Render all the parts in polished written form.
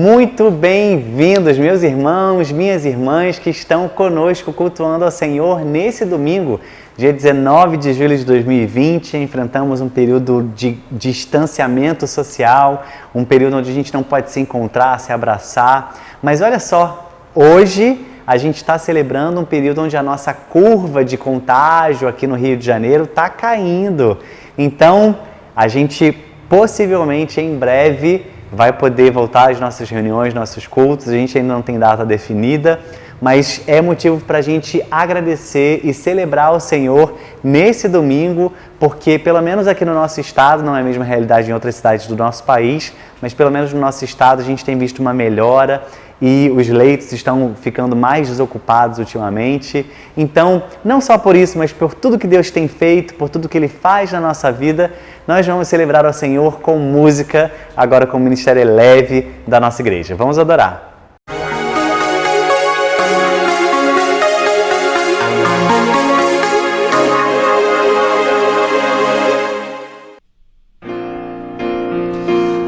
Muito bem-vindos, meus irmãos, minhas irmãs que estão conosco cultuando ao Senhor nesse domingo, dia 19 de julho de 2020. Enfrentamos um período de distanciamento social, um período onde a gente não pode se encontrar, se abraçar. Mas olha só, hoje a gente está celebrando um período onde a nossa curva de contágio aqui no Rio de Janeiro está caindo. Então, a gente possivelmente em breve vai poder voltar às nossas reuniões, nossos cultos. A gente ainda não tem data definida, mas é motivo para a gente agradecer e celebrar o Senhor nesse domingo, porque pelo menos aqui no nosso estado, não é a mesma realidade em outras cidades do nosso país, mas pelo menos no nosso estado a gente tem visto uma melhora e os leitos estão ficando mais desocupados ultimamente. Então, não só por isso, mas por tudo que Deus tem feito, por tudo que Ele faz na nossa vida, nós vamos celebrar ao Senhor com música, agora com o Ministério Leve da nossa igreja. Vamos adorar!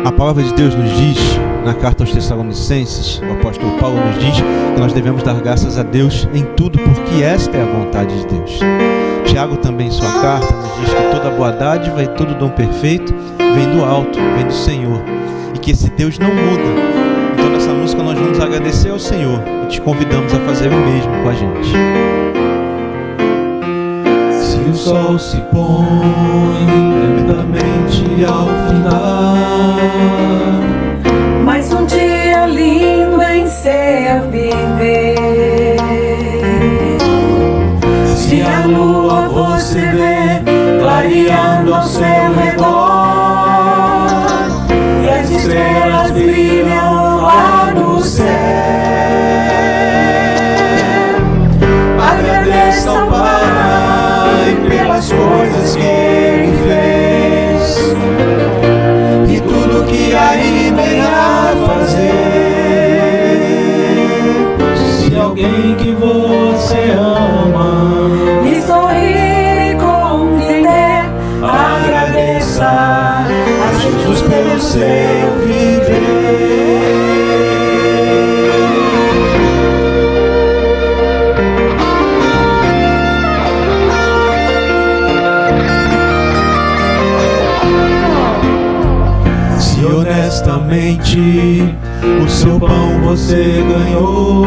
A palavra de Deus nos diz, na carta aos Tessalonicenses, o apóstolo Paulo nos diz que nós devemos dar graças a Deus em tudo, porque esta é a vontade de Deus. Tiago também em sua carta nos diz que toda boa dádiva e todo dom perfeito vem do alto, vem do Senhor, e que esse Deus não muda. Então nessa música nós vamos agradecer ao Senhor e te convidamos a fazer o mesmo com a gente. Se o sol se põe lentamente ao final, mais um dia lindo em ser viver. Se a lua você vê clareando ao seu redor e as estrelas brilham lá no céu, agradeça ao Pai pelas coisas que Ele fez e tudo que ainda irá fazer. Se alguém que você ama E sorrir e compreender, agradeça a Jesus pelo seu viver. Se honestamente o seu pão você ganhou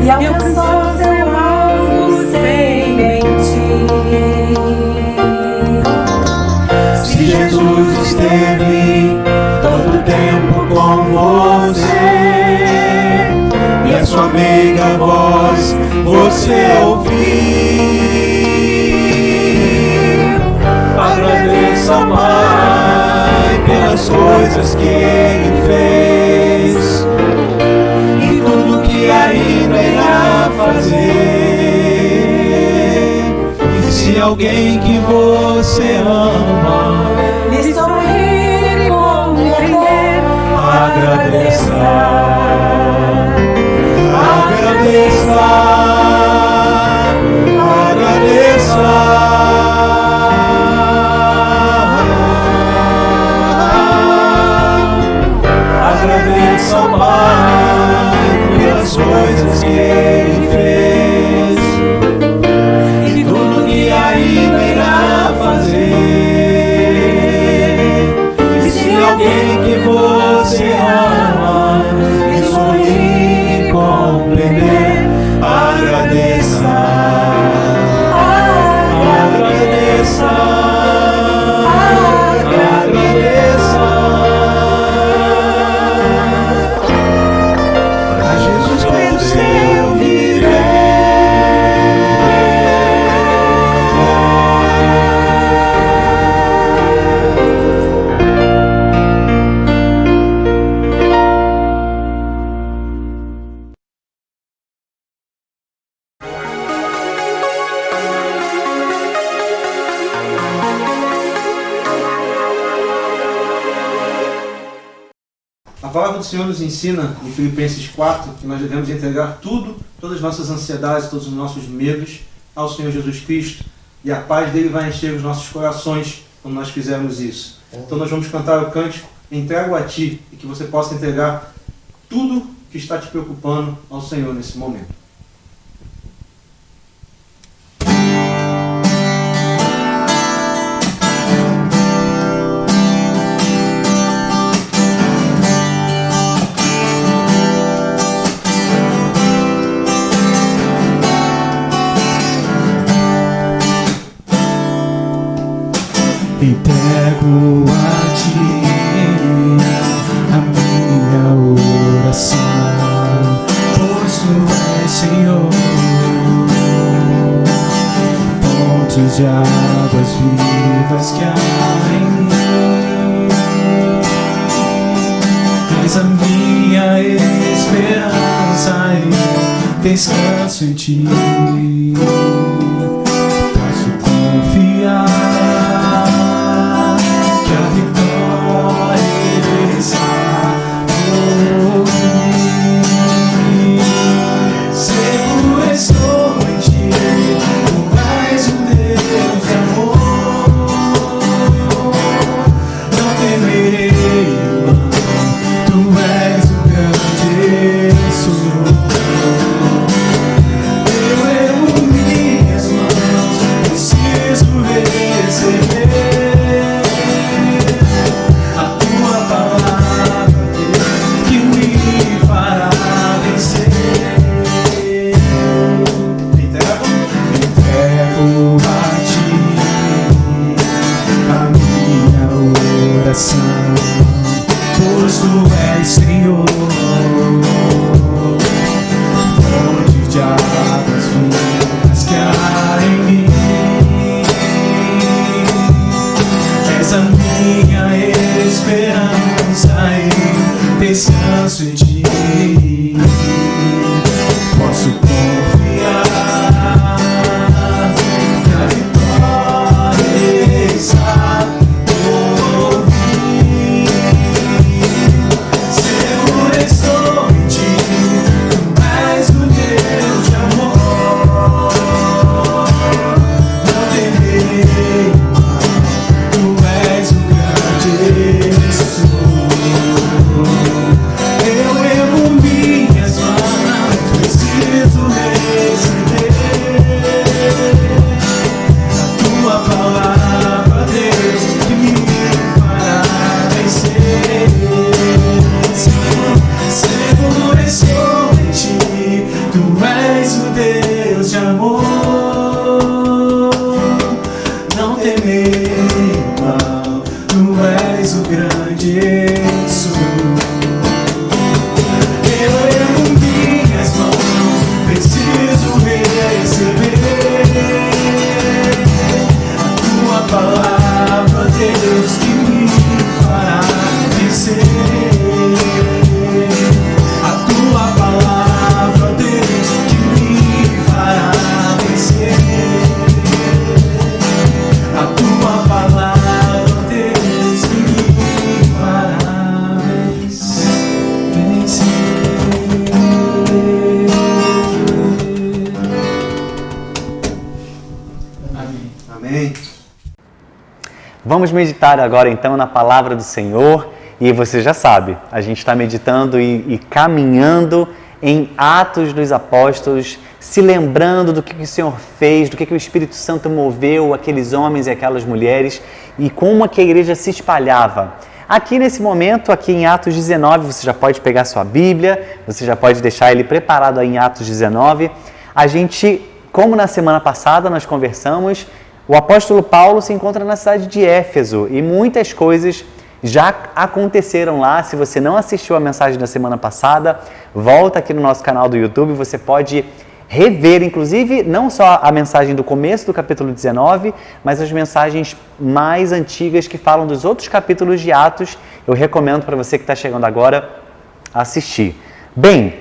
e alcançou seu alvo sem mentir. Se Jesus esteve todo tempo com você e a sua meiga voz você ouviu, agradeça ao Pai pelas coisas que Ele fez e tudo que ainda irá fazer. E se alguém que você ama E sorrir e compreender, agradeça, agradeça, agradeça. Agradeça ao Pai pelas coisas que Ele fez e tudo que ainda irá fazer. E se alguém que você ama e sorrir e compreender, agradeça, agradeça, agradeça. A Jesus pelo seu viver. A palavra do Senhor nos ensina em Filipenses 4 que nós devemos entregar tudo, todas as nossas ansiedades, todos os nossos medos ao Senhor Jesus Cristo, e a paz dele vai encher os nossos corações quando nós fizermos isso. Então nós vamos cantar o cântico entrego a Ti e que você possa entregar tudo que está te preocupando ao Senhor nesse momento. Entrego a Ti a minha oração, pois Tu és Senhor, fontes de águas vivas que há em mim. És a minha esperança e descanso em Ti. Posso confiar que a vitória está por mim. Seguro estou em Ti, Tu és um Deus de amor. Não temerei o mal, Tu és o grande eu sou. Eu ergo minhas mãos, preciso receber a Tua palavra, Deus, que me fará vencer. Entrego a Ti a minha oração, pois Tu és Senhor, fonte de águas vivas que há em mim. És a minha esperança e descanso em Ti. Posso confiar que a vitória está por mim. Seguro estou em Ti, Tu és o Deus de amor. Não temerei o mal, Tu és o grande eu sou. Eu ergo minhas mãos, preciso receber a Tua palavra, Deus, que me fará vencer. Seguro estou em Ti, Tu és o Deus de amor. Não temerei o mal, Tu és o grande eu sou. Eu ergo minhas mãos, preciso receber a Tua palavra, Deus, que me fará vencer. A Tua palavra, Deus, que me fará vencer. A Tua palavra, Deus, que me fará vencer. Amém. Amém. Vamos meditar agora então na palavra do Senhor. E você já sabe, a gente está meditando e caminhando em Atos dos Apóstolos, se lembrando do que o Senhor fez, do que o Espírito Santo moveu aqueles homens e aquelas mulheres e como que a igreja se espalhava. Aqui nesse momento, aqui em Atos 19, você já pode pegar sua Bíblia, você já pode deixar ele preparado aí em Atos 19. A gente, como na semana passada nós conversamos, o apóstolo Paulo se encontra na cidade de Éfeso e muitas coisas já aconteceram lá. Se você não assistiu a mensagem da semana passada, volta aqui no nosso canal do YouTube, você pode rever, inclusive, não só a mensagem do começo do capítulo 19, mas as mensagens mais antigas que falam dos outros capítulos de Atos. Eu recomendo para você que está chegando agora assistir. Bem,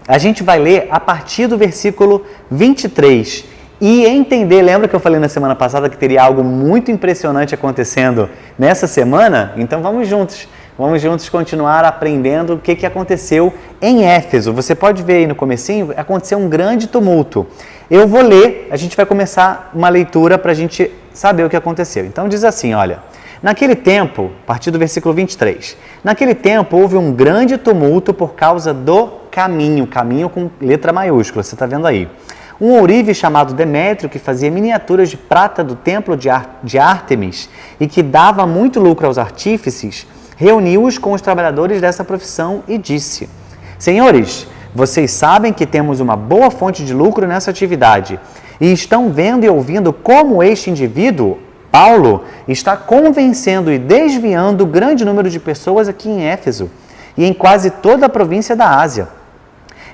a gente vai ler a partir do versículo 23 e entender, lembra que eu falei na semana passada que teria algo muito impressionante acontecendo nessa semana? Então vamos juntos continuar aprendendo o que aconteceu em Éfeso. Você pode ver aí no comecinho, aconteceu um grande tumulto. Eu vou ler, a gente vai começar uma leitura para a gente saber o que aconteceu. Então diz assim, olha: Naquele tempo, a partir do versículo 23, naquele tempo houve um grande tumulto por causa do caminho com letra maiúscula, você está vendo aí. Um ourive chamado Demétrio, que fazia miniaturas de prata do templo de Ártemis e que dava muito lucro aos artífices, reuniu-os com os trabalhadores dessa profissão e disse: Senhores, vocês sabem que temos uma boa fonte de lucro nessa atividade e estão vendo e ouvindo como este indivíduo, Paulo, está convencendo e desviando grande número de pessoas aqui em Éfeso e em quase toda a província da Ásia.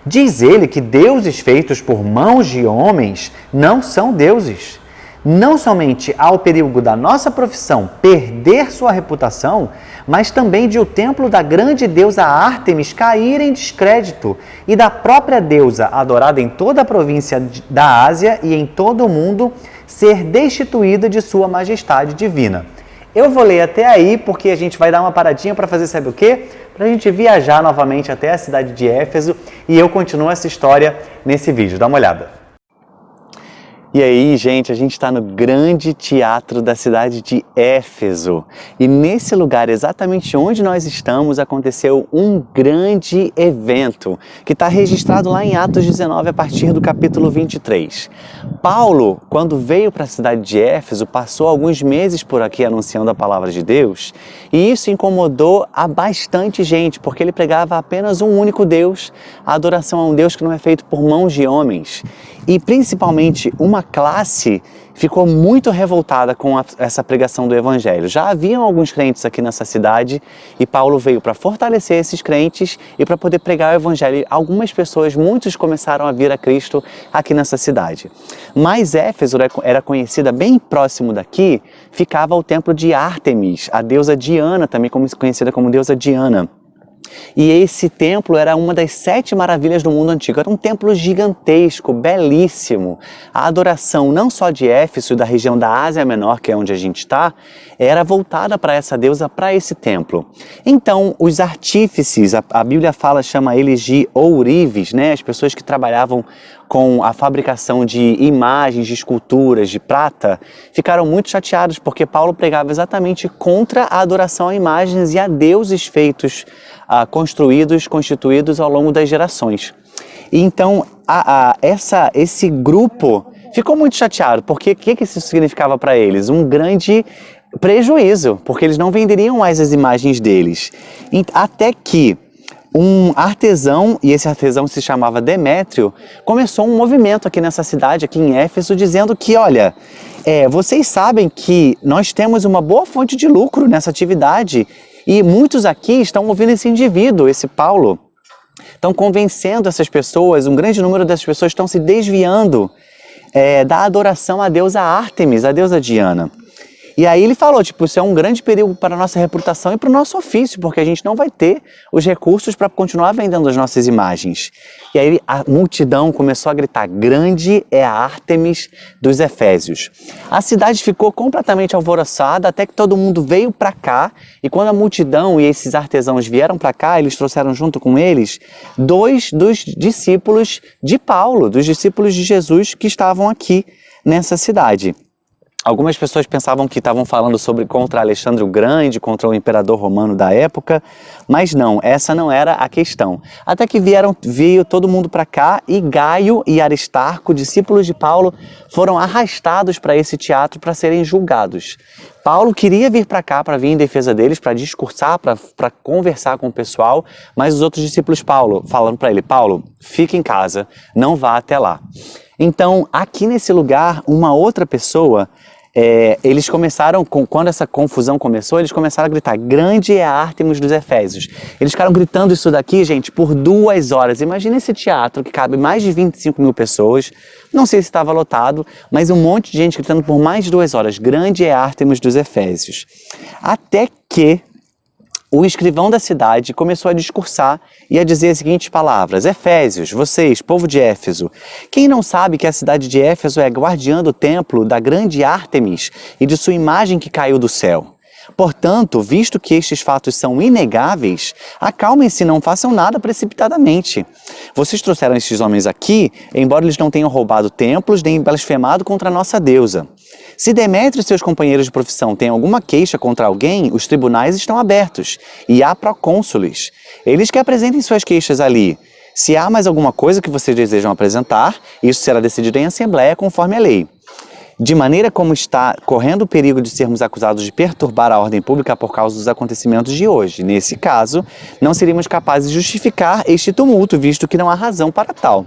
Diz ele que deuses feitos por mãos de homens não são deuses. Não somente há o perigo da nossa profissão perder sua reputação, mas também de o templo da grande deusa Ártemis cair em descrédito e da própria deusa, adorada em toda a província da Ásia e em todo o mundo, ser destituída de sua majestade divina. Eu vou ler até aí porque a gente vai dar uma paradinha para fazer sabe o quê? Para a gente viajar novamente até a cidade de Éfeso e eu continuo essa história nesse vídeo. Dá uma olhada. E aí, gente, a gente está no grande teatro da cidade de Éfeso. E nesse lugar, exatamente onde nós estamos, aconteceu um grande evento, que está registrado lá em Atos 19, a partir do capítulo 23. Paulo, quando veio para a cidade de Éfeso, passou alguns meses por aqui anunciando a palavra de Deus, e isso incomodou a bastante gente, porque ele pregava apenas um único Deus, a adoração a um Deus que não é feito por mãos de homens. E principalmente uma classe ficou muito revoltada com essa pregação do Evangelho. Já haviam alguns crentes aqui nessa cidade e Paulo veio para fortalecer esses crentes e para poder pregar o Evangelho. Algumas pessoas, muitos começaram a vir a Cristo aqui nessa cidade. Mas Éfeso era conhecida bem próximo daqui, ficava o templo de Ártemis, a deusa Diana, também conhecida como deusa Diana. E esse templo era uma das 7 maravilhas do mundo antigo. Era um templo gigantesco, belíssimo. A adoração não só de Éfeso, da região da Ásia Menor, que é onde a gente está, era voltada para essa deusa, para esse templo. Então, os artífices, a Bíblia chama eles de ourives, né? As pessoas que trabalhavam com a fabricação de imagens, de esculturas, de prata, ficaram muito chateados porque Paulo pregava exatamente contra a adoração a imagens e a deuses feitos, constituídos ao longo das gerações. E então, esse grupo ficou muito chateado, porque o que isso significava para eles? Um grande prejuízo, porque eles não venderiam mais as imagens deles. Até que um artesão, e esse artesão se chamava Demétrio, começou um movimento aqui nessa cidade, aqui em Éfeso, dizendo que, olha, vocês sabem que nós temos uma boa fonte de lucro nessa atividade e muitos aqui estão ouvindo esse indivíduo, esse Paulo, estão convencendo essas pessoas, um grande número dessas pessoas estão se desviando da adoração à deusa Ártemis, a deusa Diana. E aí ele falou, isso é um grande perigo para a nossa reputação e para o nosso ofício, porque a gente não vai ter os recursos para continuar vendendo as nossas imagens. E aí a multidão começou a gritar, grande é a Ártemis dos Efésios. A cidade ficou completamente alvoroçada, até que todo mundo veio para cá, e quando a multidão e esses artesãos vieram para cá, eles trouxeram junto com eles 2 dos discípulos de Paulo, dos discípulos de Jesus que estavam aqui nessa cidade. Algumas pessoas pensavam que estavam falando contra Alexandre o Grande, contra o imperador romano da época, mas não, essa não era a questão. Até que veio todo mundo para cá e Gaio e Aristarco, discípulos de Paulo, foram arrastados para esse teatro para serem julgados. Paulo queria vir para cá, para vir em defesa deles, para discursar, para conversar com o pessoal, mas os outros discípulos falaram para ele, Paulo, fique em casa, não vá até lá. Então, aqui nesse lugar, uma outra pessoa, eles começaram, quando essa confusão começou, eles começaram a gritar, grande é a Ártemis dos Efésios. Eles ficaram gritando isso daqui, gente, por 2 horas. Imagina esse teatro que cabe mais de 25 mil pessoas, não sei se estava lotado, mas um monte de gente gritando por mais de 2 horas, grande é a Ártemis dos Efésios. Até que o escrivão da cidade começou a discursar e a dizer as seguintes palavras, Efésios, vocês, povo de Éfeso, quem não sabe que a cidade de Éfeso é guardiã do templo da grande Ártemis e de sua imagem que caiu do céu? Portanto, visto que estes fatos são inegáveis, acalmem-se e não façam nada precipitadamente. Vocês trouxeram estes homens aqui, embora eles não tenham roubado templos nem blasfemado contra a nossa deusa. Se Demétrio e seus companheiros de profissão têm alguma queixa contra alguém, os tribunais estão abertos e há procônsules. Eles que apresentem suas queixas ali. Se há mais alguma coisa que vocês desejam apresentar, isso será decidido em assembleia conforme a lei. De maneira como está correndo o perigo de sermos acusados de perturbar a ordem pública por causa dos acontecimentos de hoje. Nesse caso, não seríamos capazes de justificar este tumulto, visto que não há razão para tal.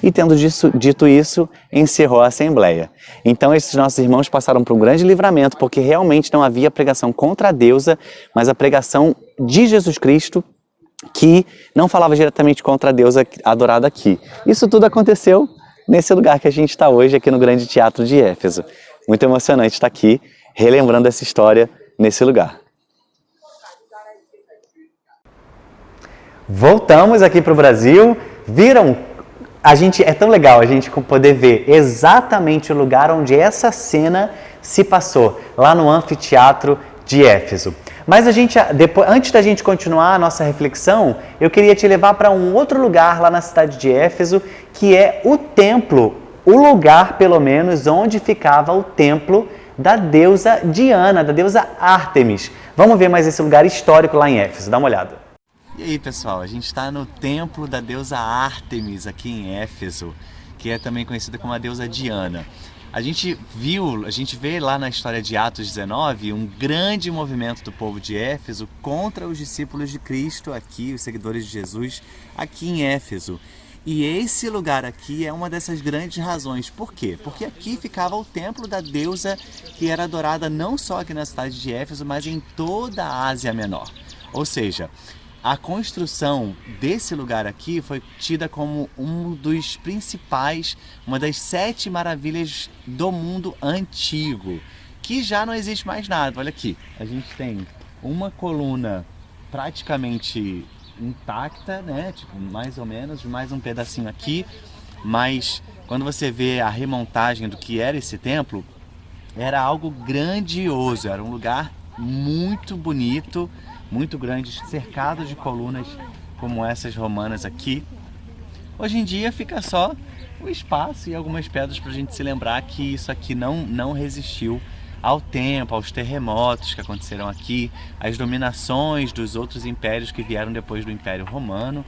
E tendo dito isso, encerrou a assembleia. Então esses nossos irmãos passaram por um grande livramento, porque realmente não havia pregação contra a deusa, mas a pregação de Jesus Cristo, que não falava diretamente contra a deusa adorada aqui. Isso tudo aconteceu nesse lugar que a gente está hoje, aqui no Grande Teatro de Éfeso. Muito emocionante estar aqui, relembrando essa história nesse lugar. Voltamos aqui para o Brasil. Viram? É tão legal a gente poder ver exatamente o lugar onde essa cena se passou, lá no anfiteatro de Éfeso. Mas antes da gente continuar a nossa reflexão, eu queria te levar para um outro lugar lá na cidade de Éfeso, que é o templo, o lugar, pelo menos, onde ficava o templo da deusa Diana, da deusa Ártemis. Vamos ver mais esse lugar histórico lá em Éfeso, dá uma olhada. E aí, pessoal, a gente está no templo da deusa Ártemis, aqui em Éfeso, que é também conhecida como a deusa Diana. A gente vê lá na história de Atos 19 um grande movimento do povo de Éfeso contra os discípulos de Cristo aqui, os seguidores de Jesus, aqui em Éfeso. E esse lugar aqui é uma dessas grandes razões. Por quê? Porque aqui ficava o templo da deusa que era adorada não só aqui na cidade de Éfeso, mas em toda a Ásia Menor. Ou seja, a construção desse lugar aqui foi tida como uma das 7 maravilhas do mundo antigo, que já não existe mais nada. Olha aqui, a gente tem uma coluna praticamente intacta, né? Tipo, mais ou menos, mais um pedacinho aqui, mas quando você vê a remontagem do que era esse templo, era algo grandioso, era um lugar muito bonito, muito grande, cercado de colunas como essas romanas aqui. Hoje em dia fica só o espaço e algumas pedras para a gente se lembrar que isso aqui não resistiu ao tempo, aos terremotos que aconteceram aqui, às dominações dos outros impérios que vieram depois do Império Romano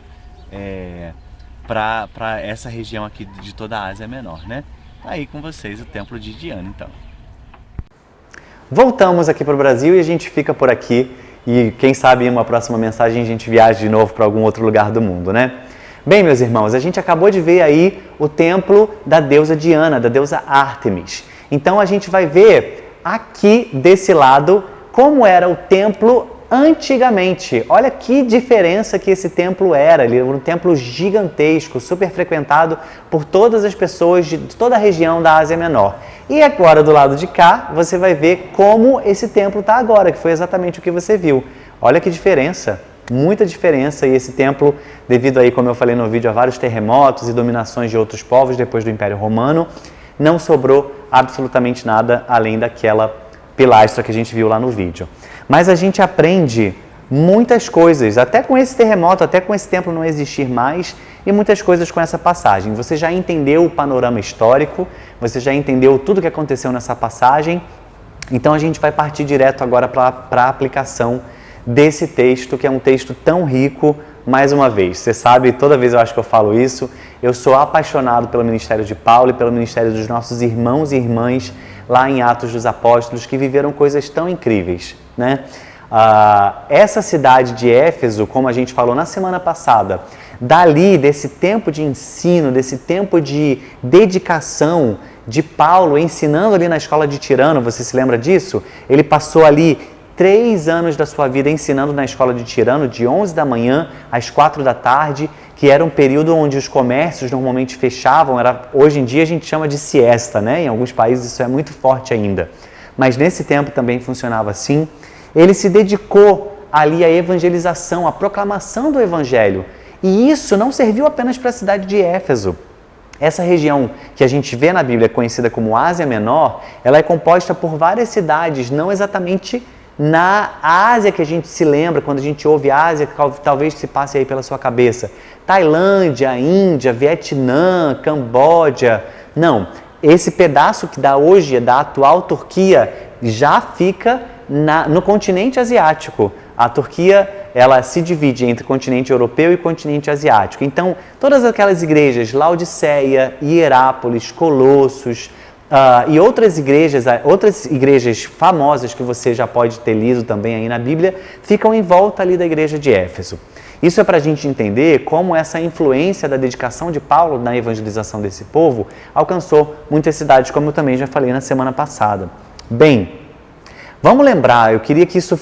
para essa região aqui de toda a Ásia Menor, né? Tá aí com vocês o Templo de Diana, então. Voltamos aqui para o Brasil e a gente fica por aqui. E quem sabe em uma próxima mensagem a gente viaja de novo para algum outro lugar do mundo, né? Bem, meus irmãos, a gente acabou de ver aí o templo da deusa Diana, da deusa Ártemis. Então a gente vai ver aqui desse lado como era o templo antigamente. Olha que diferença que esse templo era. Ele era um templo gigantesco, super frequentado por todas as pessoas de toda a região da Ásia Menor. E agora do lado de cá, você vai ver como esse templo está agora, que foi exatamente o que você viu. Olha que diferença, muita diferença. E esse templo, devido aí, como eu falei no vídeo, a vários terremotos e dominações de outros povos depois do Império Romano, não sobrou absolutamente nada além daquela pilastra que a gente viu lá no vídeo. Mas a gente aprende muitas coisas, até com esse terremoto, até com esse templo não existir mais, e muitas coisas com essa passagem. Você já entendeu o panorama histórico, você já entendeu tudo o que aconteceu nessa passagem, então a gente vai partir direto agora para a aplicação desse texto, que é um texto tão rico. Mais uma vez, você sabe, toda vez eu acho que eu falo isso, eu sou apaixonado pelo ministério de Paulo e pelo ministério dos nossos irmãos e irmãs lá em Atos dos Apóstolos, que viveram coisas tão incríveis, né? Essa cidade de Éfeso, como a gente falou na semana passada, dali, desse tempo de ensino, desse tempo de dedicação de Paulo ensinando ali na escola de Tirano, você se lembra disso? Ele passou ali 3 anos da sua vida ensinando na escola de Tirano, de 11 da manhã às 4 da tarde, que era um período onde os comércios normalmente fechavam. Hoje em dia a gente chama de siesta, né? Em alguns países isso é muito forte ainda. Mas nesse tempo também funcionava assim. Ele se dedicou ali à evangelização, à proclamação do evangelho. E isso não serviu apenas para a cidade de Éfeso. Essa região que a gente vê na Bíblia conhecida como Ásia Menor, ela é composta por várias cidades, não exatamente na Ásia que a gente se lembra, quando a gente ouve Ásia, talvez se passe aí pela sua cabeça. Tailândia, Índia, Vietnã, Camboja. Não, esse pedaço que dá hoje, da atual Turquia, já fica no continente asiático. A Turquia, ela se divide entre continente europeu e continente asiático. Então, todas aquelas igrejas, Laodiceia, Hierápolis, Colossos e outras igrejas famosas que você já pode ter lido também aí na Bíblia, ficam em volta ali da igreja de Éfeso. Isso é para a gente entender como essa influência da dedicação de Paulo na evangelização desse povo alcançou muitas cidades, como eu também já falei na semana passada. Bem, vamos lembrar, eu queria que isso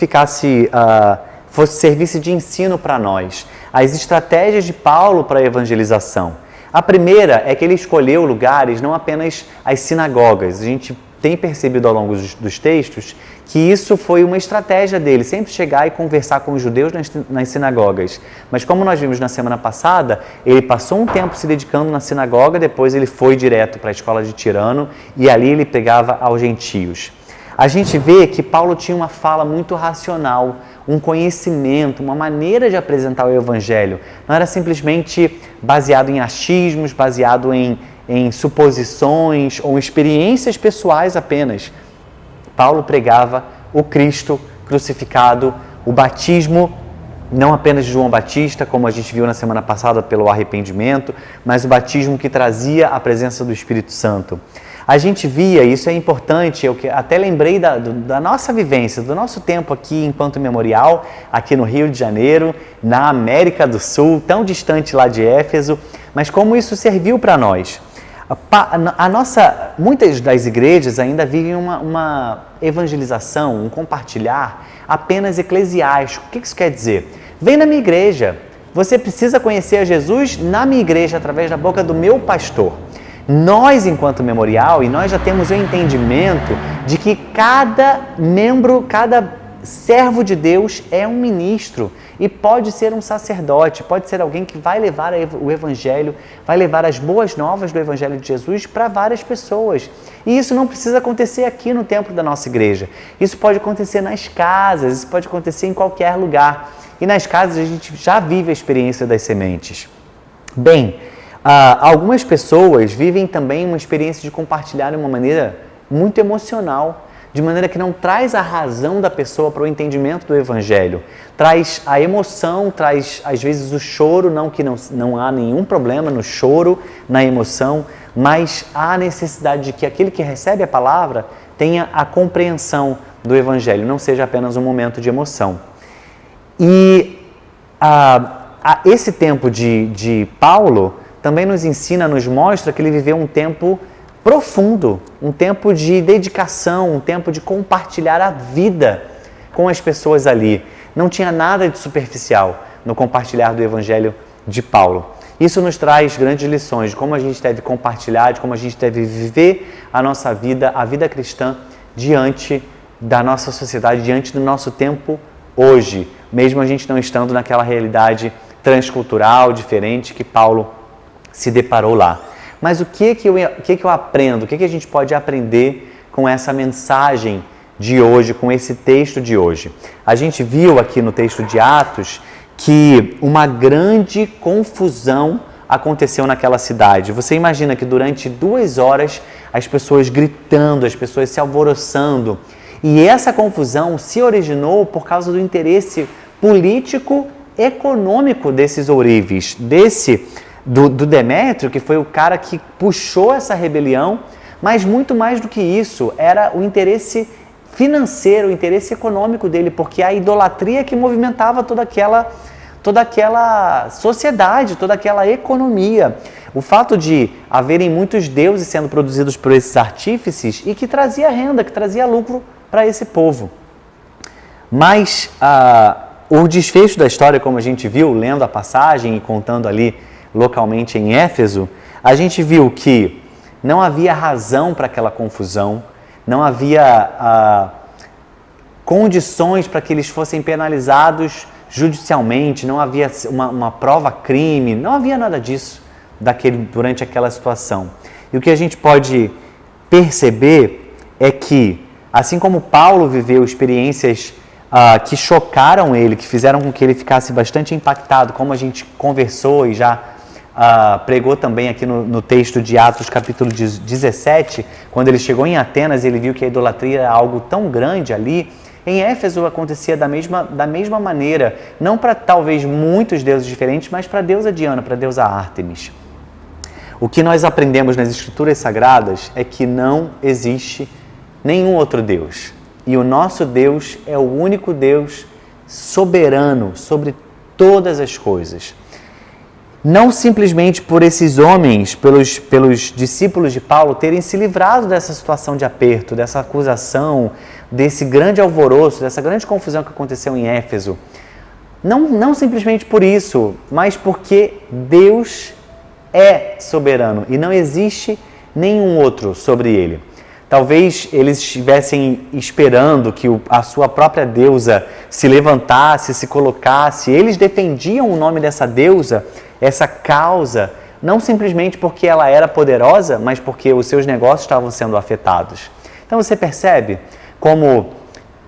servisse de ensino para nós, as estratégias de Paulo para a evangelização. A primeira é que ele escolheu lugares, não apenas as sinagogas. A gente tem percebido ao longo dos textos que isso foi uma estratégia dele, sempre chegar e conversar com os judeus nas sinagogas. Mas como nós vimos na semana passada, ele passou um tempo se dedicando na sinagoga, depois ele foi direto para a escola de Tirano e ali ele pregava aos gentios. A gente vê que Paulo tinha uma fala muito racional, um conhecimento, uma maneira de apresentar o evangelho. Não era simplesmente baseado em achismos, baseado em suposições ou experiências pessoais apenas. Paulo pregava o Cristo crucificado, o batismo, não apenas de João Batista, como a gente viu na semana passada pelo arrependimento, mas o batismo que trazia a presença do Espírito Santo. A gente via, isso é importante, eu até lembrei da nossa vivência, do nosso tempo aqui enquanto memorial, aqui no Rio de Janeiro, na América do Sul, tão distante lá de Éfeso, mas como isso serviu para nós. Muitas das igrejas ainda vivem uma evangelização, um compartilhar apenas eclesiástico. O que isso quer dizer? Vem na minha igreja, você precisa conhecer a Jesus na minha igreja através da boca do meu pastor. Nós, enquanto memorial, e nós já temos o entendimento de que cada membro, cada servo de Deus é um ministro e pode ser um sacerdote, pode ser alguém que vai levar o evangelho, vai levar as boas novas do evangelho de Jesus para várias pessoas. E isso não precisa acontecer aqui no templo da nossa igreja. Isso pode acontecer nas casas, isso pode acontecer em qualquer lugar. E nas casas a gente já vive a experiência das sementes. Bem, algumas pessoas vivem também uma experiência de compartilhar de uma maneira muito emocional, de maneira que não traz a razão da pessoa para o entendimento do Evangelho. Traz a emoção, traz às vezes o choro, não que não há nenhum problema no choro, na emoção, mas há a necessidade de que aquele que recebe a palavra tenha a compreensão do Evangelho, não seja apenas um momento de emoção. E esse tempo de Paulo também nos ensina, nos mostra que ele viveu um tempo profundo, um tempo de dedicação, um tempo de compartilhar a vida com as pessoas ali. Não tinha nada de superficial no compartilhar do Evangelho de Paulo. Isso nos traz grandes lições de como a gente deve compartilhar, de como a gente deve viver a nossa vida, a vida cristã, diante da nossa sociedade, diante do nosso tempo hoje, mesmo a gente não estando naquela realidade transcultural, diferente que Paulo se deparou lá. Mas o que eu aprendo? O que a gente pode aprender com essa mensagem de hoje, com esse texto de hoje? A gente viu aqui no texto de Atos que uma grande confusão aconteceu naquela cidade. Você imagina que durante 2 horas as pessoas gritando, as pessoas se alvoroçando. E essa confusão se originou por causa do interesse político, econômico desses ourives, do Demétrio, que foi o cara que puxou essa rebelião, mas muito mais do que isso, era o interesse financeiro, o interesse econômico dele, porque a idolatria que movimentava toda aquela sociedade, toda aquela economia. O fato de haverem muitos deuses sendo produzidos por esses artífices e que trazia renda, que trazia lucro para esse povo. Mas o desfecho da história, como a gente viu, lendo a passagem e contando ali localmente em Éfeso, a gente viu que não havia razão para aquela confusão, não havia condições para que eles fossem penalizados judicialmente, não havia uma prova crime, não havia nada disso durante aquela situação. E o que a gente pode perceber é que, assim como Paulo viveu experiências que chocaram ele, que fizeram com que ele ficasse bastante impactado, como a gente conversou e já pregou também aqui no texto de Atos, capítulo 17, quando ele chegou em Atenas, ele viu que a idolatria era algo tão grande ali. Em Éfeso acontecia da mesma maneira, não para talvez muitos deuses diferentes, mas para a deusa Diana, para a deusa Ártemis. O que nós aprendemos nas Escrituras Sagradas é que não existe nenhum outro Deus. E o nosso Deus é o único Deus soberano sobre todas as coisas. Não simplesmente por esses homens, pelos discípulos de Paulo, terem se livrado dessa situação de aperto, dessa acusação, desse grande alvoroço, dessa grande confusão que aconteceu em Éfeso. Não simplesmente por isso, mas porque Deus é soberano e não existe nenhum outro sobre ele. Talvez eles estivessem esperando que a sua própria deusa se levantasse, se colocasse. Eles defendiam o nome dessa deusa, essa causa, não simplesmente porque ela era poderosa, mas porque os seus negócios estavam sendo afetados. Então você percebe como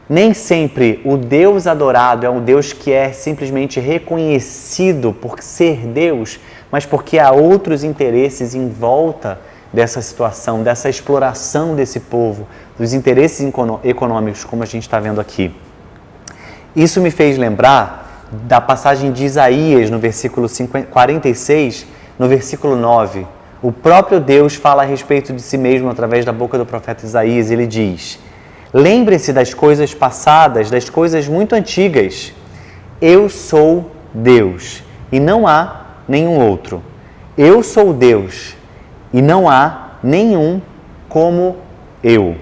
nem sempre o Deus adorado é um Deus que é simplesmente reconhecido por ser Deus, mas porque há outros interesses em volta dessa situação, dessa exploração desse povo, dos interesses econômicos, como a gente está vendo aqui. Isso me fez lembrar da passagem de Isaías, no versículo 46, no versículo 9. O próprio Deus fala a respeito de si mesmo através da boca do profeta Isaías. Ele diz: lembre-se das coisas passadas, das coisas muito antigas. Eu sou Deus e não há nenhum outro. Eu sou Deus e não há nenhum como eu.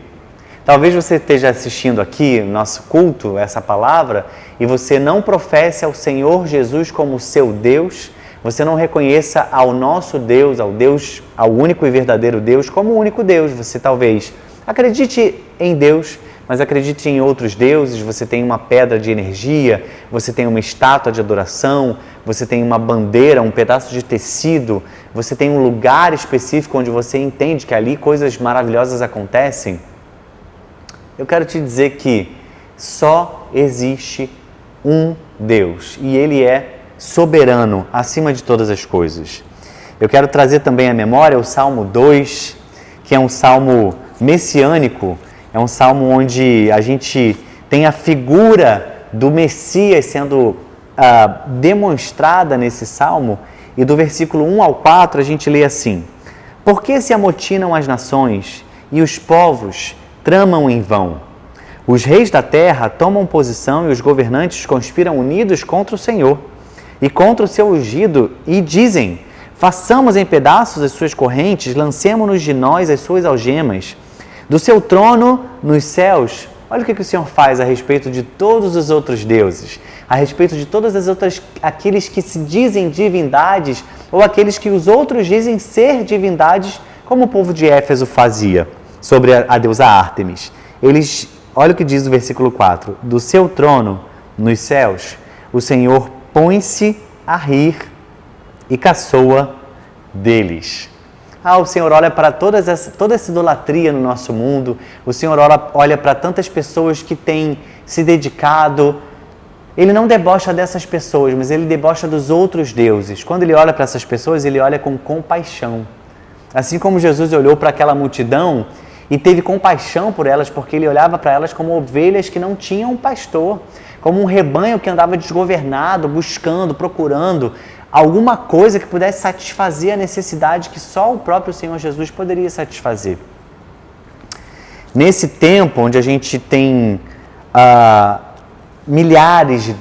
Talvez você esteja assistindo aqui no nosso culto, essa palavra, e você não professe ao Senhor Jesus como seu Deus, você não reconheça ao nosso Deus, ao único e verdadeiro Deus, como o único Deus. Você talvez acredite em Deus, mas acredite em outros deuses. Você tem uma pedra de energia, você tem uma estátua de adoração, você tem uma bandeira, um pedaço de tecido, você tem um lugar específico onde você entende que ali coisas maravilhosas acontecem. Eu quero te dizer que só existe um Deus e Ele é soberano acima de todas as coisas. Eu quero trazer também à memória o Salmo 2, que é um salmo messiânico, é um salmo onde a gente tem a figura do Messias sendo demonstrada nesse salmo, e do versículo 1 ao 4 a gente lê assim: por que se amotinam as nações e os povos tramam em vão? Os reis da terra tomam posição e os governantes conspiram unidos contra o Senhor e contra o seu ungido e dizem: façamos em pedaços as suas correntes, lancemo-nos de nós as suas algemas. Do seu trono nos céus, olha o que o Senhor faz a respeito de todos os outros deuses, a respeito de todas as outras, aqueles que se dizem divindades ou aqueles que os outros dizem ser divindades, como o povo de Éfeso fazia sobre a deusa Ártemis. Olha o que diz o versículo 4: do seu trono nos céus, o Senhor põe-se a rir e caçoa deles. O Senhor olha para toda essa idolatria no nosso mundo, o Senhor olha para tantas pessoas que têm se dedicado. Ele não debocha dessas pessoas, mas Ele debocha dos outros deuses. Quando Ele olha para essas pessoas, Ele olha com compaixão. Assim como Jesus olhou para aquela multidão e teve compaixão por elas, porque Ele olhava para elas como ovelhas que não tinham um pastor, como um rebanho que andava desgovernado, buscando, procurando alguma coisa que pudesse satisfazer a necessidade que só o próprio Senhor Jesus poderia satisfazer. Nesse tempo onde a gente tem milhares de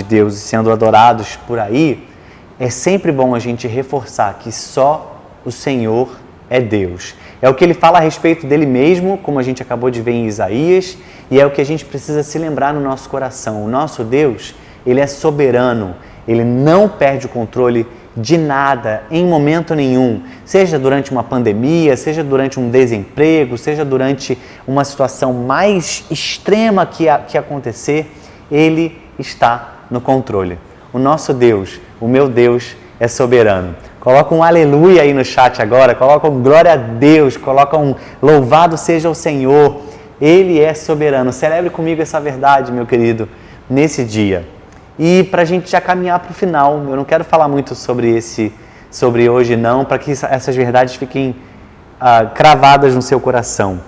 deuses sendo adorados por aí, é sempre bom a gente reforçar que só o Senhor é Deus. É o que Ele fala a respeito dele mesmo, como a gente acabou de ver em Isaías, e é o que a gente precisa se lembrar no nosso coração. O nosso Deus, Ele é soberano, Ele não perde o controle de nada, em momento nenhum, seja durante uma pandemia, seja durante um desemprego, seja durante uma situação mais extrema que acontecer, Ele está no controle. O nosso Deus, o meu Deus, é soberano. Coloca um aleluia aí no chat agora, coloca um glória a Deus, coloca um louvado seja o Senhor. Ele é soberano. Celebre comigo essa verdade, meu querido, nesse dia. E para a gente já caminhar para o final, eu não quero falar muito sobre hoje não, para que essas verdades fiquem cravadas no seu coração.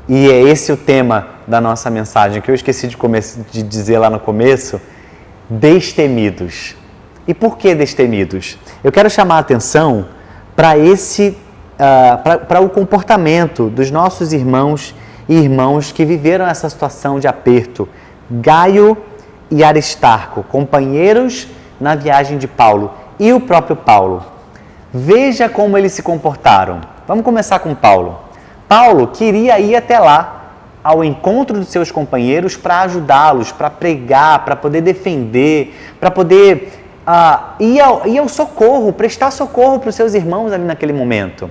E é esse o tema da nossa mensagem, que eu esqueci de dizer lá no começo: destemidos. E por que destemidos? Eu quero chamar a atenção para o comportamento dos nossos irmãos e irmãs que viveram essa situação de aperto. Gaio e Aristarco, companheiros na viagem de Paulo, e o próprio Paulo. Veja como eles se comportaram. Vamos começar com Paulo. Paulo queria ir até lá, ao encontro dos seus companheiros, para ajudá-los, para pregar, para poder defender, para poder ir ao socorro, prestar socorro para os seus irmãos ali naquele momento.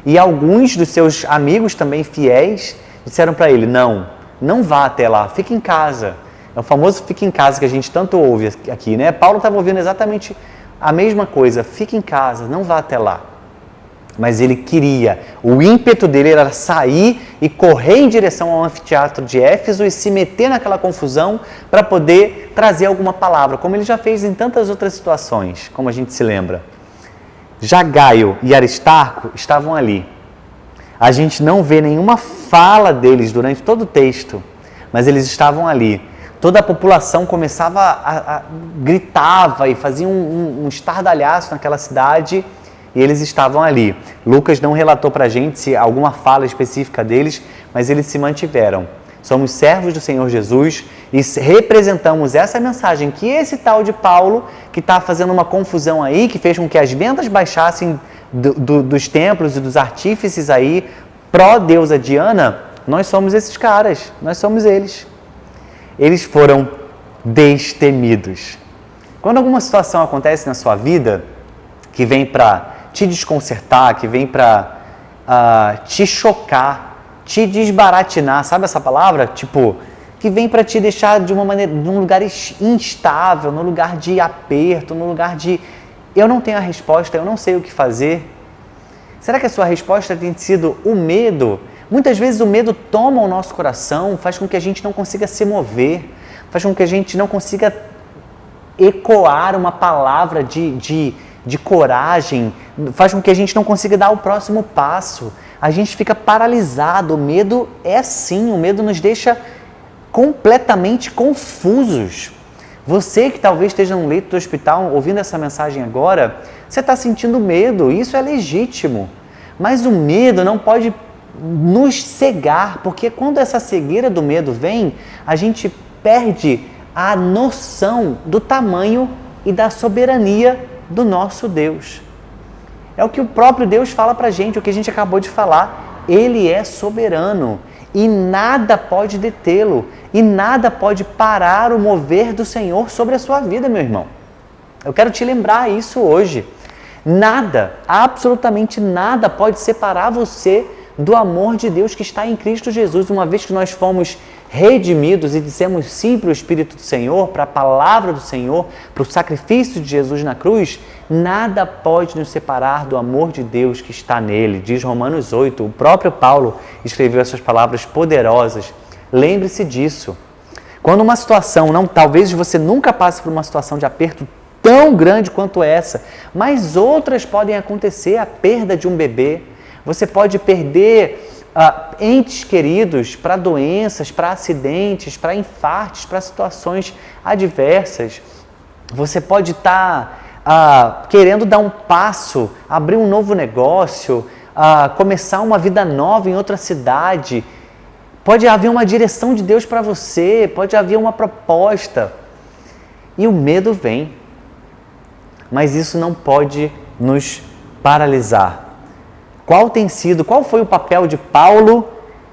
E alguns dos seus amigos também fiéis disseram para ele: não vá até lá, fique em casa. É o famoso fique em casa que a gente tanto ouve aqui, né? Paulo estava ouvindo exatamente a mesma coisa: fique em casa, não vá até lá. Mas ele queria, o ímpeto dele era sair e correr em direção ao anfiteatro de Éfeso e se meter naquela confusão para poder trazer alguma palavra, como ele já fez em tantas outras situações, como a gente se lembra. Já Gaio e Aristarco estavam ali. A gente não vê nenhuma fala deles durante todo o texto, mas eles estavam ali. Toda a população gritava e fazia um estardalhaço naquela cidade, e eles estavam ali. Lucas não relatou para a gente se alguma fala específica deles, mas eles se mantiveram. Somos servos do Senhor Jesus e representamos essa mensagem que esse tal de Paulo, que está fazendo uma confusão aí, que fez com que as vendas baixassem dos templos e dos artífices aí, pró-deusa Diana, nós somos esses caras, nós somos eles. Eles foram destemidos. Quando alguma situação acontece na sua vida, que vem para te desconcertar, que vem para te chocar, te desbaratinar, sabe essa palavra? Tipo, que vem para te deixar de uma maneira, num lugar instável, num lugar de aperto, num lugar de eu não tenho a resposta, eu não sei o que fazer. Será que a sua resposta tem sido o medo? Muitas vezes o medo toma o nosso coração, faz com que a gente não consiga se mover, faz com que a gente não consiga ecoar uma palavra de coragem, faz com que a gente não consiga dar o próximo passo. A gente fica paralisado. O medo é assim, o medo nos deixa completamente confusos. Você que talvez esteja no leito do hospital ouvindo essa mensagem agora, você está sentindo medo, isso é legítimo. Mas o medo não pode nos cegar, porque quando essa cegueira do medo vem, a gente perde a noção do tamanho e da soberania do nosso Deus. É o que o próprio Deus fala pra gente, o que a gente acabou de falar. Ele é soberano e nada pode detê-lo e nada pode parar o mover do Senhor sobre a sua vida, meu irmão. Eu quero te lembrar isso hoje. Nada, absolutamente nada pode separar você do amor de Deus que está em Cristo Jesus. Uma vez que nós fomos redimidos e dissemos sim para o Espírito do Senhor, para a palavra do Senhor, para o sacrifício de Jesus na cruz, nada pode nos separar do amor de Deus que está nele. Diz Romanos 8, o próprio Paulo escreveu essas palavras poderosas. Lembre-se disso. Quando uma situação, talvez você nunca passe por uma situação de aperto tão grande quanto essa, mas outras podem acontecer, a perda de um bebê, você pode perder entes queridos para doenças, para acidentes, para infartos, para situações adversas. Você pode estar querendo dar um passo, abrir um novo negócio, começar uma vida nova em outra cidade. Pode haver uma direção de Deus para você, pode haver uma proposta. E o medo vem. Mas isso não pode nos paralisar. Qual foi o papel de Paulo,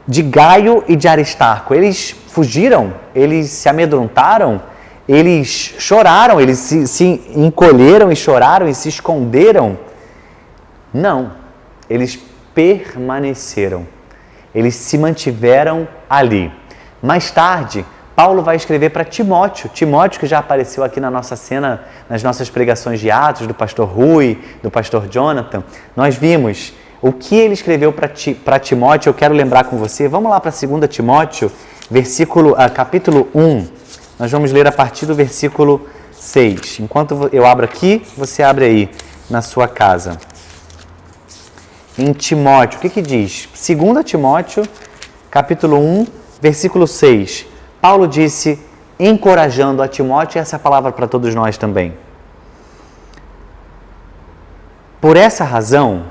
de Gaio e de Aristarco? Eles fugiram? Eles se amedrontaram? Eles choraram? Eles se encolheram e choraram e se esconderam? Não. Eles permaneceram. Eles se mantiveram ali. Mais tarde, Paulo vai escrever para Timóteo. Timóteo, que já apareceu aqui na nossa cena, nas nossas pregações de Atos, do pastor Rui, do pastor Jonathan. Nós vimos o que ele escreveu para Timóteo. Eu quero lembrar com você. Vamos lá para 2 Timóteo, capítulo 1. Nós vamos ler a partir do versículo 6. Enquanto eu abro aqui, você abre aí na sua casa. Em Timóteo, o que diz? 2 Timóteo, capítulo 1, versículo 6. Paulo disse, encorajando a Timóteo, e essa é a palavra para todos nós também. Por essa razão,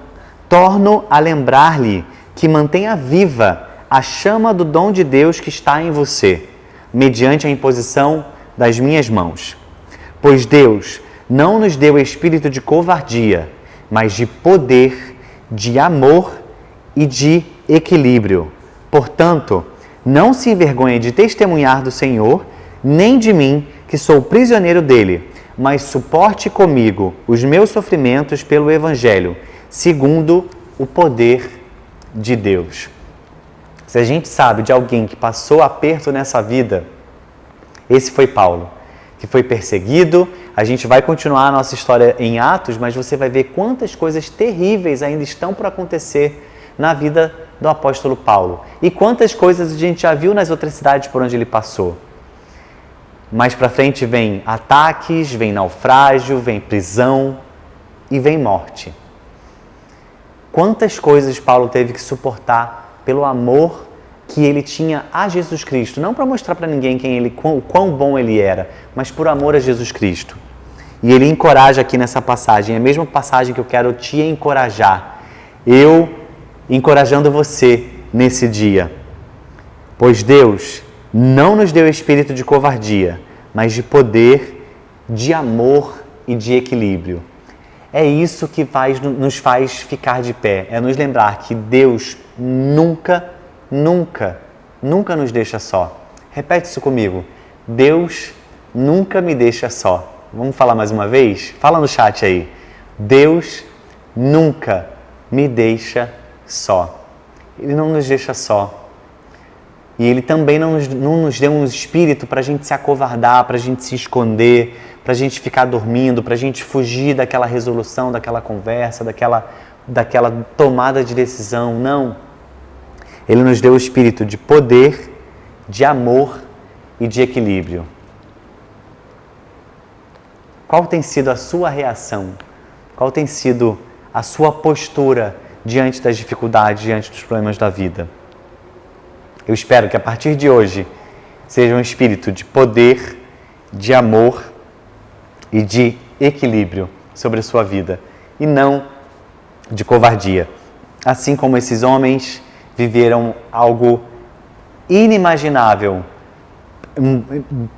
torno a lembrar-lhe que mantenha viva a chama do dom de Deus que está em você, mediante a imposição das minhas mãos. Pois Deus não nos deu espírito de covardia, mas de poder, de amor e de equilíbrio. Portanto, não se envergonhe de testemunhar do Senhor, nem de mim, que sou prisioneiro dele, mas suporte comigo os meus sofrimentos pelo Evangelho, segundo o poder de Deus. Se a gente sabe de alguém que passou aperto nessa vida, esse foi Paulo, que foi perseguido. A gente vai continuar a nossa história em Atos, mas você vai ver quantas coisas terríveis ainda estão por acontecer na vida do apóstolo Paulo. E quantas coisas a gente já viu nas outras cidades por onde ele passou. Mais para frente vem ataques, vem naufrágio, vem prisão e vem morte. Quantas coisas Paulo teve que suportar pelo amor que ele tinha a Jesus Cristo. Não para mostrar para ninguém quão bom ele era, mas por amor a Jesus Cristo. E ele encoraja aqui nessa passagem, é a mesma passagem que eu quero te encorajar. Eu encorajando você nesse dia. Pois Deus não nos deu espírito de covardia, mas de poder, de amor e de equilíbrio. É isso que nos faz ficar de pé, é nos lembrar que Deus nunca nos deixa só. Repete isso comigo. Deus nunca me deixa só. Vamos falar mais uma vez? Fala no chat aí. Deus nunca me deixa só. Ele não nos deixa só. E Ele também não nos deu um espírito para a gente se acovardar, para a gente se esconder, para a gente ficar dormindo, para a gente fugir daquela resolução, daquela conversa, daquela tomada de decisão. Não. Ele nos deu o espírito de poder, de amor e de equilíbrio. Qual tem sido a sua reação? Qual tem sido a sua postura diante das dificuldades, diante dos problemas da vida? Eu espero que a partir de hoje seja um espírito de poder, de amor e de equilíbrio sobre a sua vida e não de covardia. Assim como esses homens viveram algo inimaginável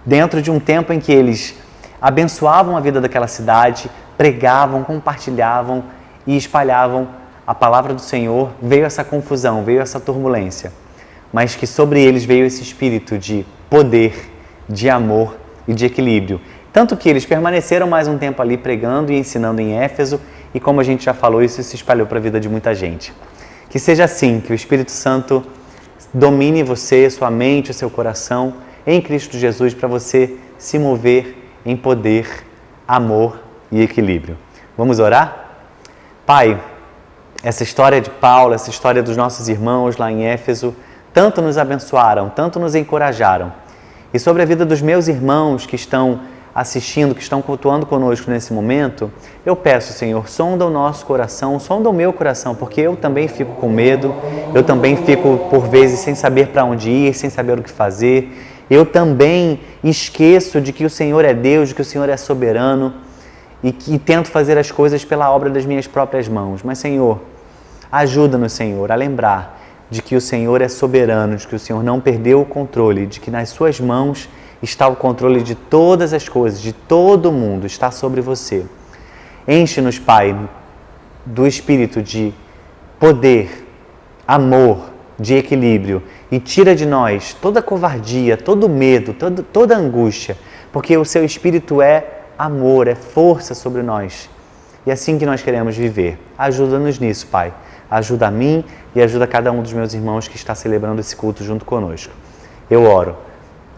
dentro de um tempo em que eles abençoavam a vida daquela cidade, pregavam, compartilhavam e espalhavam a palavra do Senhor, veio essa confusão, veio essa turbulência, mas que sobre eles veio esse espírito de poder, de amor e de equilíbrio. Tanto que eles permaneceram mais um tempo ali pregando e ensinando em Éfeso e, como a gente já falou, isso se espalhou para a vida de muita gente. Que seja assim, que o Espírito Santo domine você, sua mente, o seu coração em Cristo Jesus para você se mover em poder, amor e equilíbrio. Vamos orar? Pai, essa história de Paulo, essa história dos nossos irmãos lá em Éfeso, tanto nos abençoaram, tanto nos encorajaram. E sobre a vida dos meus irmãos que estão assistindo, que estão cultuando conosco nesse momento, eu peço, Senhor, sonda o nosso coração, sonda o meu coração, porque eu também fico com medo, eu também fico, por vezes, sem saber para onde ir, sem saber o que fazer. Eu também esqueço de que o Senhor é Deus, de que o Senhor é soberano e tento fazer as coisas pela obra das minhas próprias mãos. Mas, Senhor, ajuda-nos, Senhor, a lembrar de que o Senhor é soberano, de que o Senhor não perdeu o controle, de que nas suas mãos está o controle de todas as coisas, de todo o mundo, está sobre você. Enche-nos, Pai, do espírito de poder, amor, de equilíbrio e tira de nós toda covardia, todo medo, toda angústia, porque o seu espírito é amor, é força sobre nós. E é assim que nós queremos viver. Ajuda-nos nisso, Pai. Ajuda a mim e ajuda cada um dos meus irmãos que está celebrando esse culto junto conosco. Eu oro,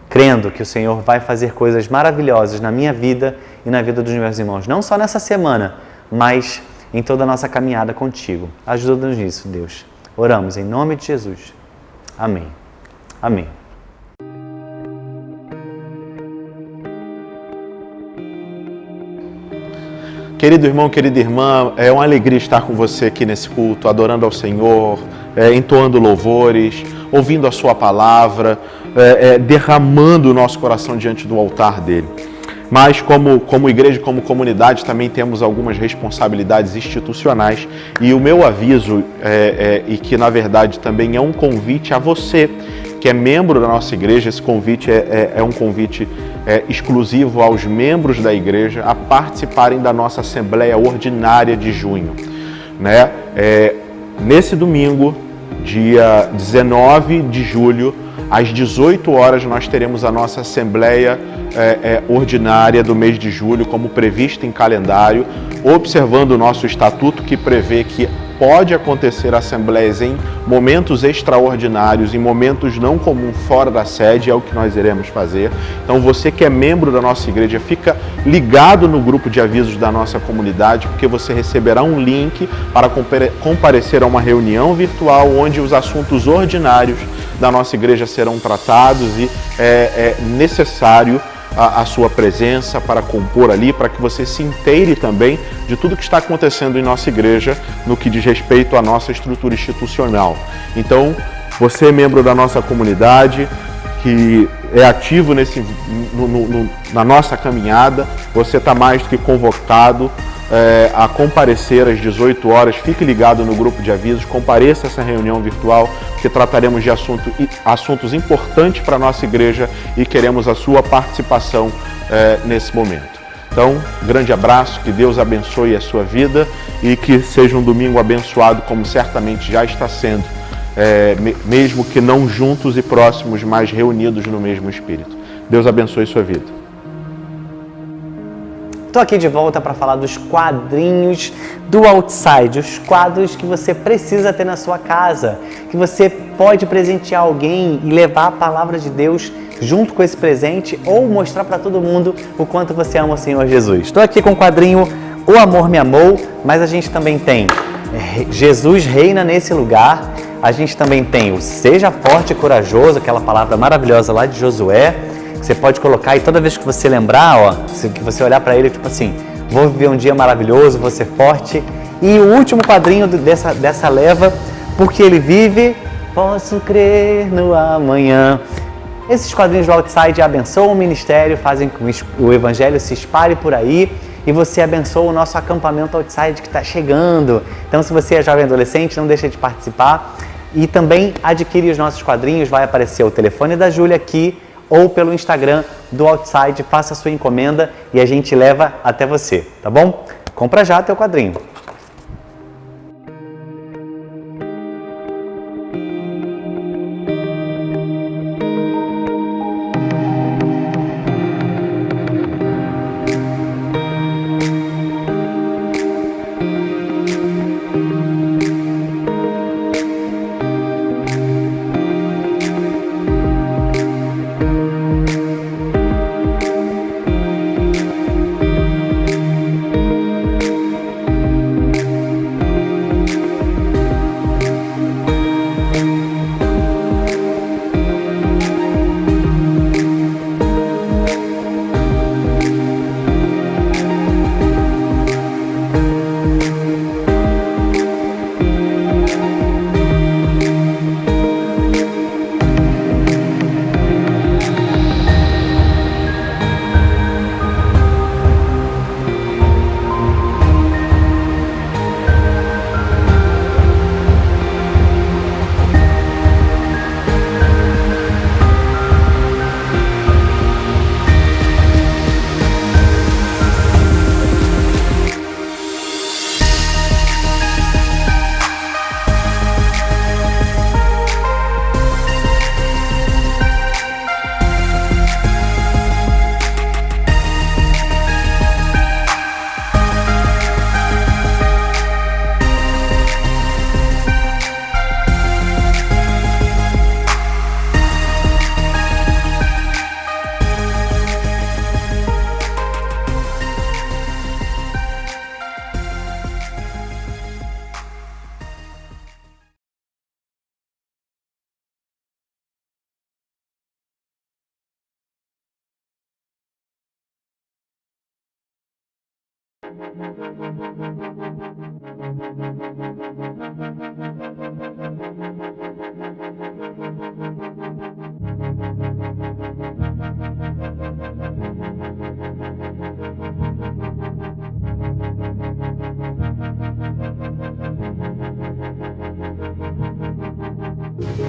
crendo que o Senhor vai fazer coisas maravilhosas na minha vida e na vida dos meus irmãos, não só nessa semana, mas em toda a nossa caminhada contigo. Ajuda-nos nisso, Deus. Oramos em nome de Jesus. Amém. Amém. Querido irmão, querida irmã, é uma alegria estar com você aqui nesse culto, adorando ao Senhor, entoando louvores, ouvindo a sua palavra, derramando o nosso coração diante do altar dele. Mas como igreja, como comunidade, também temos algumas responsabilidades institucionais, e o meu aviso, e que na verdade também é um convite a você, que é membro da nossa igreja. Esse convite é um convite exclusivo aos membros da igreja a participarem da nossa Assembleia Ordinária de junho, né? Nesse domingo, dia 19 de julho, às 18 horas, nós teremos a nossa Assembleia Ordinária do mês de julho, como previsto em calendário, observando o nosso estatuto, que prevê que pode acontecer assembleias em momentos extraordinários, em momentos não comuns fora da sede. É o que nós iremos fazer. Então você que é membro da nossa igreja, fica ligado no grupo de avisos da nossa comunidade, porque você receberá um link para comparecer a uma reunião virtual onde os assuntos ordinários da nossa igreja serão tratados, e é necessário a sua presença para compor ali, para que você se inteire também de tudo que está acontecendo em nossa igreja no que diz respeito à nossa estrutura institucional. Então, você é membro da nossa comunidade, que é ativo na nossa caminhada, você está mais do que convocado a comparecer às 18 horas. Fique ligado no grupo de avisos, compareça a essa reunião virtual, que trataremos de assuntos importantes para a nossa igreja e queremos a sua participação nesse momento. Então, grande abraço, que Deus abençoe a sua vida e que seja um domingo abençoado, como certamente já está sendo, mesmo que não juntos e próximos, mas reunidos no mesmo Espírito. Deus abençoe sua vida. Estou aqui de volta para falar dos quadrinhos do Outside, os quadros que você precisa ter na sua casa, que você pode presentear alguém e levar a palavra de Deus junto com esse presente, ou mostrar para todo mundo o quanto você ama o Senhor Jesus. Estou aqui com o quadrinho O Amor Me Amou, mas a gente também tem Jesus Reina Nesse Lugar, a gente também tem o Seja Forte e Corajoso, aquela palavra maravilhosa lá de Josué. Você pode colocar, e toda vez que você lembrar, que você olhar para ele, tipo assim, vou viver um dia maravilhoso, vou ser forte. E o último quadrinho dessa leva, porque ele vive, posso crer no amanhã. Esses quadrinhos do Outside abençoam o ministério, fazem com que o evangelho se espalhe por aí, e você abençoa o nosso acampamento Outside que está chegando. Então, se você é jovem adolescente, não deixa de participar. E também adquire os nossos quadrinhos, vai aparecer o telefone da Júlia aqui, ou pelo Instagram do Outside, faça a sua encomenda e a gente leva até você, tá bom? Compra já teu quadrinho.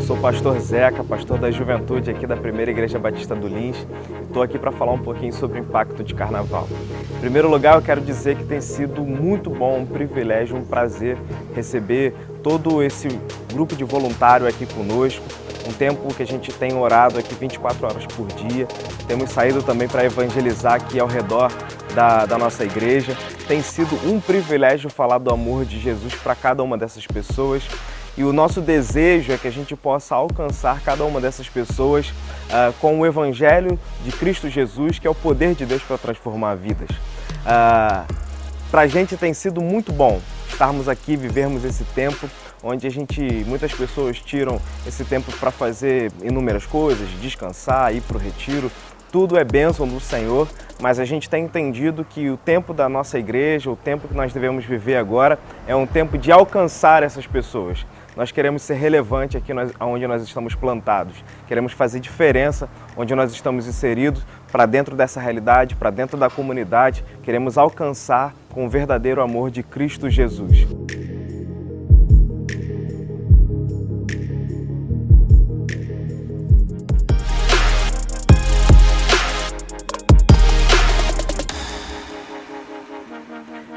Sou o pastor Zeca, pastor da juventude aqui da Primeira Igreja Batista do Lins, e estou aqui para falar um pouquinho sobre o impacto de carnaval. Em primeiro lugar, eu quero dizer que tem sido muito bom, um privilégio, um prazer receber todo esse grupo de voluntário aqui conosco, um tempo que a gente tem orado aqui 24 horas por dia, temos saído também para evangelizar aqui ao redor da nossa igreja. Tem sido um privilégio falar do amor de Jesus para cada uma dessas pessoas. E o nosso desejo é que a gente possa alcançar cada uma dessas pessoas com o Evangelho de Cristo Jesus, que é o poder de Deus para transformar vidas. Para a gente tem sido muito bom estarmos aqui, vivermos esse tempo, onde muitas pessoas tiram esse tempo para fazer inúmeras coisas, descansar, ir para o retiro. Tudo é bênção do Senhor, mas a gente tem entendido que o tempo da nossa igreja, o tempo que nós devemos viver agora, é um tempo de alcançar essas pessoas. Nós queremos ser relevante aqui onde nós estamos plantados. Queremos fazer diferença onde nós estamos inseridos, para dentro dessa realidade, para dentro da comunidade. Queremos alcançar com o verdadeiro amor de Cristo Jesus.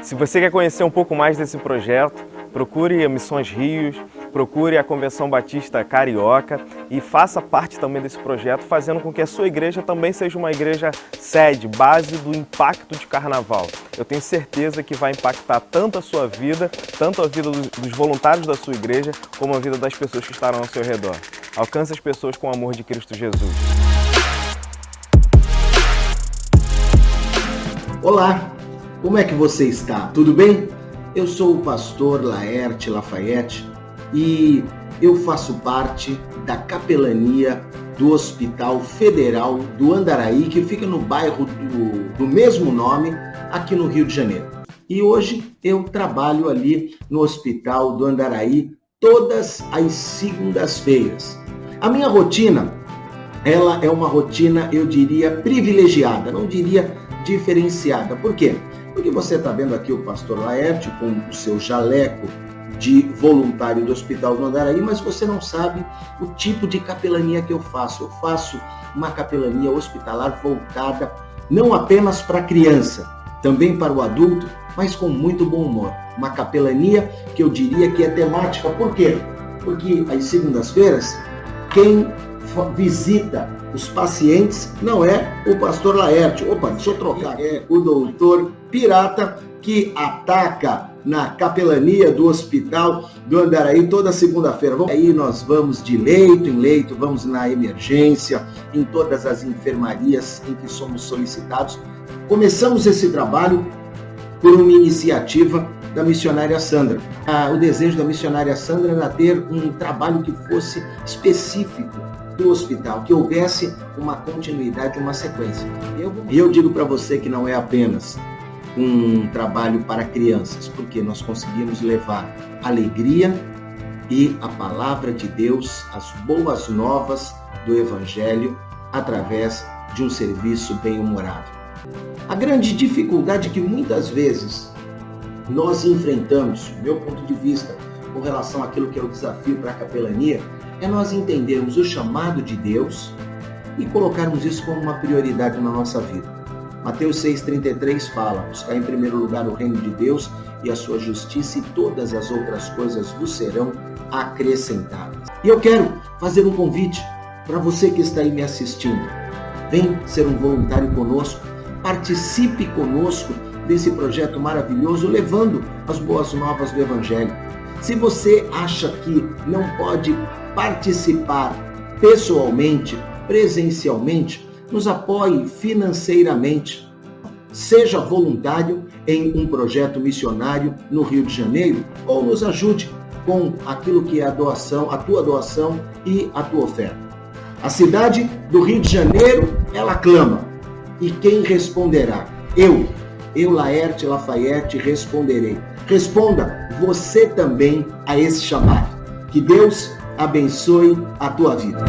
Se você quer conhecer um pouco mais desse projeto, procure a Missões Rios, procure a Convenção Batista Carioca e faça parte também desse projeto, fazendo com que a sua igreja também seja uma igreja sede, base do impacto de carnaval. Eu tenho certeza que vai impactar tanto a sua vida, tanto a vida dos voluntários da sua igreja, como a vida das pessoas que estarão ao seu redor. Alcance as pessoas com o amor de Cristo Jesus. Olá, como é que você está? Tudo bem? Eu sou o pastor Laerte Lafayette e eu faço parte da capelania do Hospital Federal do Andaraí, que fica no bairro do mesmo nome, aqui no Rio de Janeiro. E hoje eu trabalho ali no Hospital do Andaraí todas as segundas-feiras. A minha rotina, ela é uma rotina, eu diria, privilegiada, não diria diferenciada. Por quê? Porque você está vendo aqui o pastor Laerte com o seu jaleco de voluntário do Hospital do Andaraí, mas você não sabe o tipo de capelania que eu faço. Eu faço uma capelania hospitalar voltada não apenas para a criança, também para o adulto, mas com muito bom humor. Uma capelania que eu diria que é temática. Por quê? Porque às segundas-feiras, quem visita os pacientes não é o pastor Laerte. Opa, deixa eu trocar. É o doutor Pirata, que ataca na capelania do Hospital do Andaraí toda segunda-feira. Aí nós vamos de leito em leito, vamos na emergência, em todas as enfermarias em que somos solicitados. Começamos esse trabalho por uma iniciativa da missionária Sandra. O desejo da missionária Sandra era ter um trabalho que fosse específico do hospital, que houvesse uma continuidade, uma sequência. Eu digo para você que não é apenas um trabalho para crianças, porque nós conseguimos levar alegria e a palavra de Deus, as boas novas do Evangelho, através de um serviço bem-humorado. A grande dificuldade que muitas vezes nós enfrentamos, do meu ponto de vista, com relação àquilo que é o desafio para a capelania, é nós entendermos o chamado de Deus e colocarmos isso como uma prioridade na nossa vida. Mateus 6,33 fala: buscar em primeiro lugar o reino de Deus e a sua justiça, e todas as outras coisas vos serão acrescentadas. E eu quero fazer um convite para você que está aí me assistindo. Vem ser um voluntário conosco, participe conosco desse projeto maravilhoso, levando as boas novas do Evangelho. Se você acha que não pode participar pessoalmente, presencialmente, nos apoie financeiramente. Seja voluntário em um projeto missionário no Rio de Janeiro, ou nos ajude com aquilo que é a doação, a tua doação e a tua oferta. A cidade do Rio de Janeiro, ela clama. E quem responderá? Eu, eu, Laerte Lafayette, responderei. Responda você também a esse chamado. Que Deus abençoe a tua vida.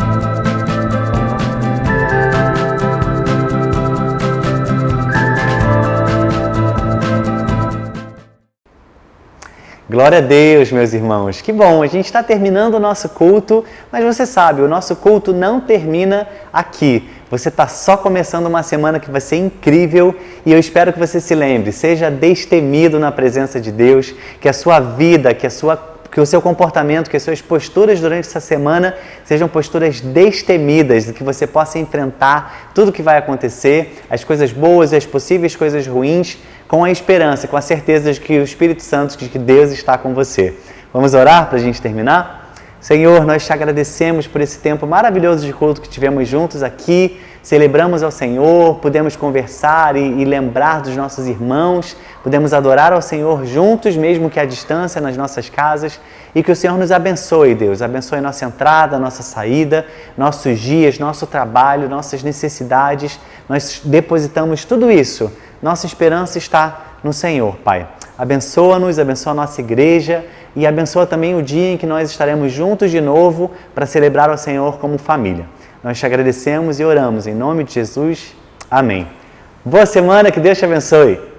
Glória a Deus, meus irmãos. Que bom, a gente está terminando o nosso culto, mas você sabe, o nosso culto não termina aqui. Você está só começando uma semana que vai ser incrível e eu espero que você se lembre, seja destemido na presença de Deus, que a sua vida, que o seu comportamento, que as suas posturas durante essa semana sejam posturas destemidas, e que você possa enfrentar tudo o que vai acontecer, as coisas boas e as possíveis coisas ruins, com a esperança, com a certeza de que o Espírito Santo, de que Deus está com você. Vamos orar para a gente terminar? Senhor, nós te agradecemos por esse tempo maravilhoso de culto que tivemos juntos aqui, celebramos ao Senhor, pudemos conversar e lembrar dos nossos irmãos, pudemos adorar ao Senhor juntos, mesmo que à distância, nas nossas casas, e que o Senhor nos abençoe, Deus, abençoe nossa entrada, nossa saída, nossos dias, nosso trabalho, nossas necessidades, nós depositamos tudo isso. Nossa esperança está no Senhor, Pai. Abençoa-nos, abençoa a nossa igreja e abençoa também o dia em que nós estaremos juntos de novo para celebrar ao Senhor como família. Nós te agradecemos e oramos em nome de Jesus. Amém. Boa semana, que Deus te abençoe.